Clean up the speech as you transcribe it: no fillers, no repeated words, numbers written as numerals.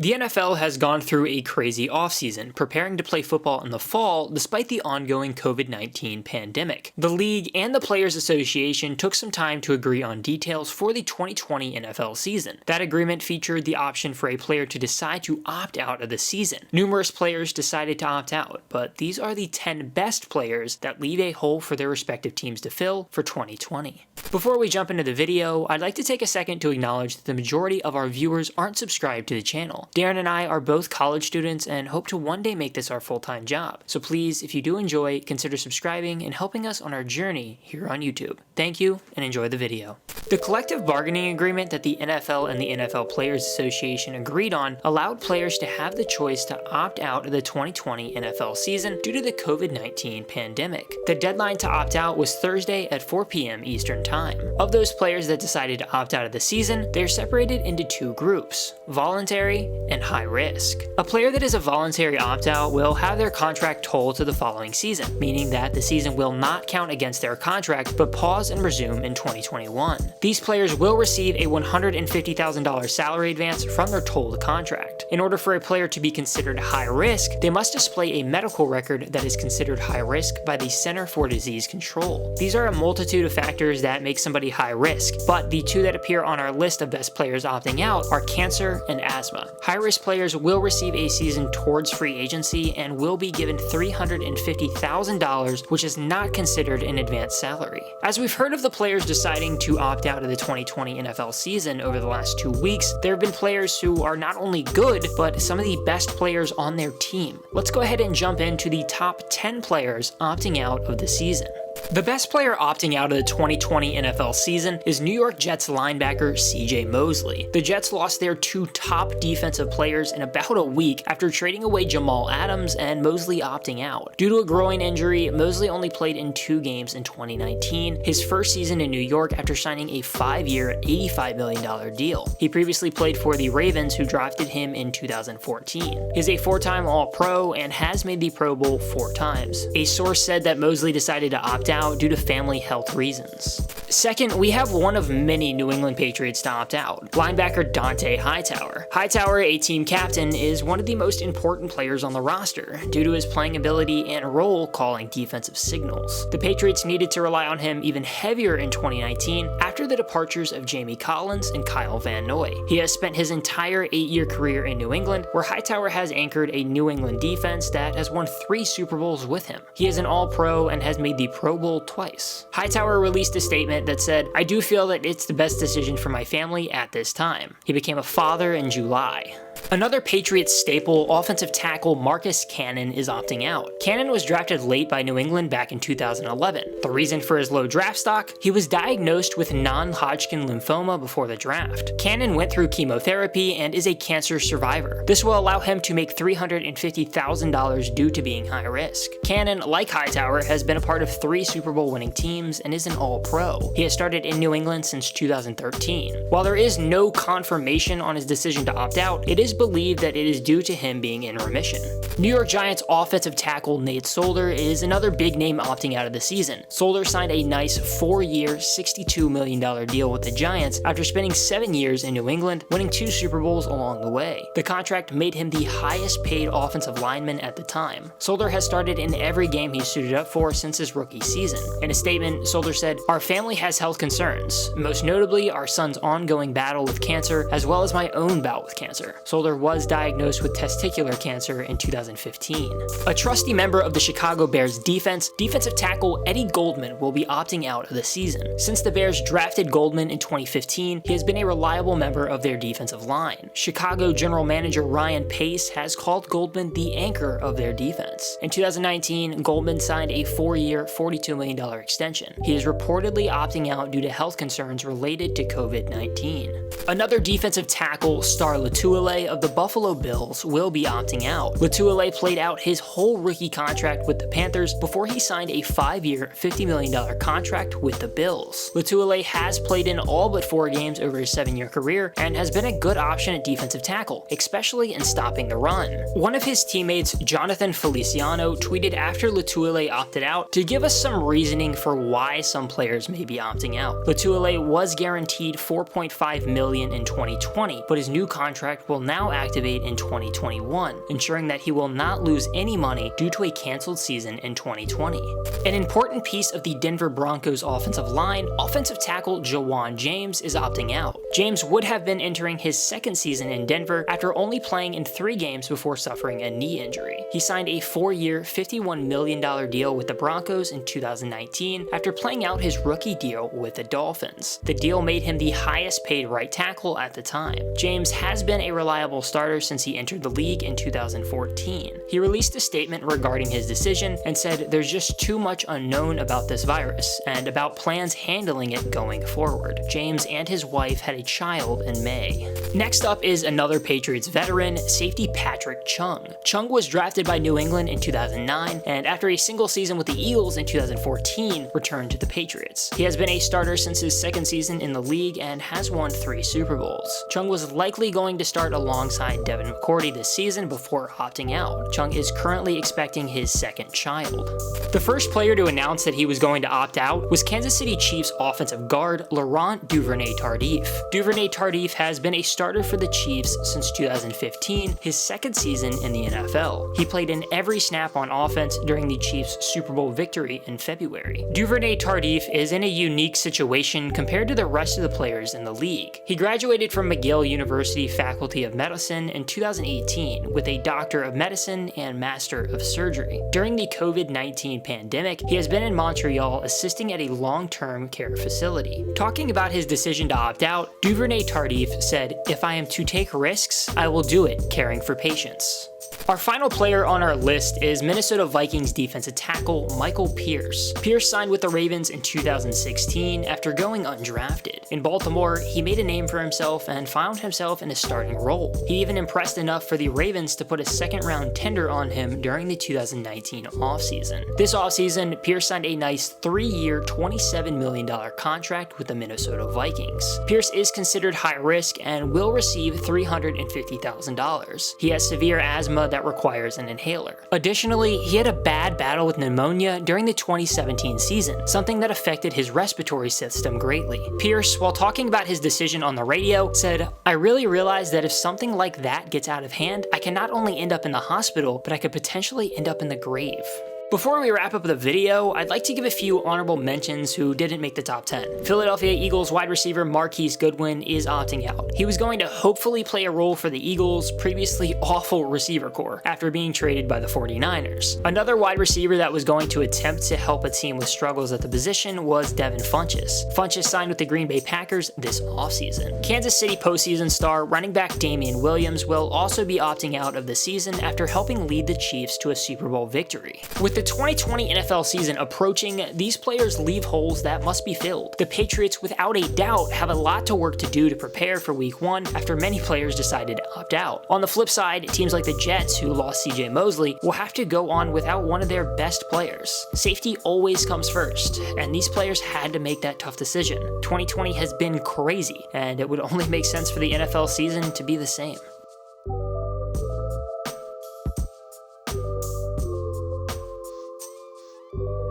The NFL has gone through a crazy offseason, preparing to play football in the fall despite the ongoing COVID-19 pandemic. The league and the Players Association took some time to agree on details for the 2020 NFL season. That agreement featured the option for a player to decide to opt out of the season. Numerous players decided to opt out, but these are the 10 best players that leave a hole for their respective teams to fill for 2020. Before we jump into the video, I'd like to take a second to acknowledge that the majority of our viewers aren't subscribed to the channel. Darren and I are both college students and hope to one day make this our full-time job. So please, if you do enjoy, consider subscribing and helping us on our journey here on YouTube. Thank you and enjoy the video. The collective bargaining agreement that the NFL and the NFL Players Association agreed on allowed players to have the choice to opt out of the 2020 NFL season due to the COVID-19 pandemic. The deadline to opt out was Thursday at 4 p.m. Eastern Time. Of those players that decided to opt out of the season, they're separated into two groups: voluntary and high risk. A player that is a voluntary opt-out will have their contract tolled to the following season, meaning that the season will not count against their contract but pause and resume in 2021. These players will receive a $150,000 salary advance from their tolled contract. In order for a player to be considered high risk, they must display a medical record that is considered high risk by the Center for Disease Control. These are a multitude of factors that make somebody high risk, but the two that appear on our list of best players opting out are cancer and asthma. High-risk players will receive a season towards free agency and will be given $350,000, which is not considered an advanced salary. As we've heard of the players deciding to opt out of the 2020 NFL season over the last 2 weeks, there have been players who are not only good, but some of the best players on their team. Let's go ahead and jump into the top 10 players opting out of the season. The best player opting out of the 2020 NFL season is New York Jets linebacker CJ Mosley. The Jets lost their two top defensive players in about a week after trading away Jamal Adams and Mosley opting out. Due to a groin injury, Mosley only played in 2 games in 2019, his first season in New York after signing a 5-year, $85 million deal. He previously played for the Ravens, who drafted him in 2014. He is a 4-time All-Pro and has made the Pro Bowl 4 times. A source said that Mosley decided to opt out due to family health reasons. Second, we have one of many New England Patriots to opt out: linebacker Donta Hightower. Hightower, a team captain, is one of the most important players on the roster due to his playing ability and role calling defensive signals. The Patriots needed to rely on him even heavier in 2019 after the departures of Jamie Collins and Kyle Van Noy. He has spent his entire 8-year career in New England, where Hightower has anchored a New England defense that has won 3 Super Bowls with him. He is an All-Pro and has made the Pro Bowl twice. Hightower released a statement that said, "I do feel that it's the best decision for my family at this time." He became a father in July. Another Patriots staple, offensive tackle Marcus Cannon, is opting out. Cannon was drafted late by New England back in 2011. The reason for his low draft stock? He was diagnosed with non-Hodgkin lymphoma before the draft. Cannon went through chemotherapy and is a cancer survivor. This will allow him to make $350,000 due to being high risk. Cannon, like Hightower, has been a part of 3 Super Bowl winning teams and is an All-Pro. He has started in New England since 2013. While there is no confirmation on his decision to opt out, it is believed that it is due to him being in remission. New York Giants offensive tackle Nate Solder is another big name opting out of the season. Solder signed a nice 4-year, $62 million deal with the Giants after spending 7 years in New England, winning 2 Super Bowls along the way. The contract made him the highest paid offensive lineman at the time. Solder has started in every game he suited up for since his rookie season. In a statement, Solder said, "Our family has health concerns, most notably our son's ongoing battle with cancer, as well as my own bout with cancer." Solder was diagnosed with testicular cancer in 2015. A trusty member of the Chicago Bears defensive tackle Eddie Goldman will be opting out of the season. Since the Bears drafted Goldman in 2015, he has been a reliable member of their defensive line. Chicago general manager Ryan Pace has called Goldman the anchor of their defense. In 2019, Goldman signed a 4-year, $42 million extension. He is reportedly opting out due to health concerns related to COVID-19. Another defensive tackle, Star Latuile of the Buffalo Bills, will be opting out. Latuile played out his whole rookie contract with the Panthers before he signed a 5-year, $50 million contract with the Bills. Latuile has played in all but 4 games over his 7-year career and has been a good option at defensive tackle, especially in stopping the run. One of his teammates, Jonathan Feliciano, tweeted after Latuile opted out to give us some reasoning for why some players may be opting out. Latuile was guaranteed $4.5 million in 2020, but his new contract will now activate in 2021, ensuring that he will not lose any money due to a canceled season in 2020. An important piece of the Denver Broncos offensive line, offensive tackle Jawan James, is opting out. James would have been entering his second season in Denver after only playing in 3 games before suffering a knee injury. He signed a 4-year, $51 million deal with the Broncos in 2019 after playing out his rookie deal with the Dolphins. The deal made him the highest paid right tackle at the time. James has been a reliable starter since he entered the league in 2014. He released a statement regarding his decision and said there's just too much unknown about this virus and about plans handling it going forward. James and his wife had a child in May. Next up is another Patriots veteran, safety Patrick Chung. Chung was drafted by New England in 2009 and after a single season with the Eagles in 2014 returned to the Patriots. He has been a starter since his second season in the league and has won 3 Super Bowls. Chung was likely going to start alongside Devin McCourty this season before opting out. Chung is currently expecting his second child. The first player to announce that he was going to opt out was Kansas City Chiefs offensive guard Laurent Duvernay-Tardif. Duvernay-Tardif has been a starter for the Chiefs since 2015, his second season in the NFL. He played in every snap on offense during the Chiefs' Super Bowl victory in February. Duvernay-Tardif is in a unique situation compared to the rest of the players in the league. He graduated from McGill University Faculty of Medicine in 2018 with a Doctor of Medicine and Master of Surgery. During the COVID-19 pandemic, he has been in Montreal assisting at a long-term care facility. Talking about his decision to opt out, Duvernay-Tardif said, "If I am to take risks, I will do it, caring for patients." Our final player on our list is Minnesota Vikings defensive tackle Michael Pierce. Pierce signed with the Ravens in 2016 after going undrafted. In Baltimore, he made a name for himself and found himself in a starting role. He even impressed enough for the Ravens to put a second-round tender on him during the 2019 offseason. This offseason, Pierce signed a nice 3-year, $27 million contract with the Minnesota Vikings. Pierce is considered high risk and will receive $350,000. He has severe asthma that requires an inhaler. Additionally, he had a bad battle with pneumonia during the 2017 season, something that affected his respiratory system greatly. Pierce, while talking about his decision on the radio, said, "I really realized that if something like that gets out of hand, I can not only end up in the hospital, but I could potentially end up in the grave." Before we wrap up the video, I'd like to give a few honorable mentions who didn't make the top 10. Philadelphia Eagles wide receiver Marquise Goodwin is opting out. He was going to hopefully play a role for the Eagles' previously awful receiver corps after being traded by the 49ers. Another wide receiver that was going to attempt to help a team with struggles at the position was Devin Funchess. Funchess signed with the Green Bay Packers this offseason. Kansas City postseason star running back Damian Williams will also be opting out of the season after helping lead the Chiefs to a Super Bowl victory. With the 2020 NFL season approaching, these players leave holes that must be filled. The Patriots, without a doubt, have a lot to work to do to prepare for Week 1 after many players decided to opt out. On the flip side, teams like the Jets, who lost CJ Mosley, will have to go on without one of their best players. Safety always comes first, and these players had to make that tough decision. 2020 has been crazy, and it would only make sense for the NFL season to be the same.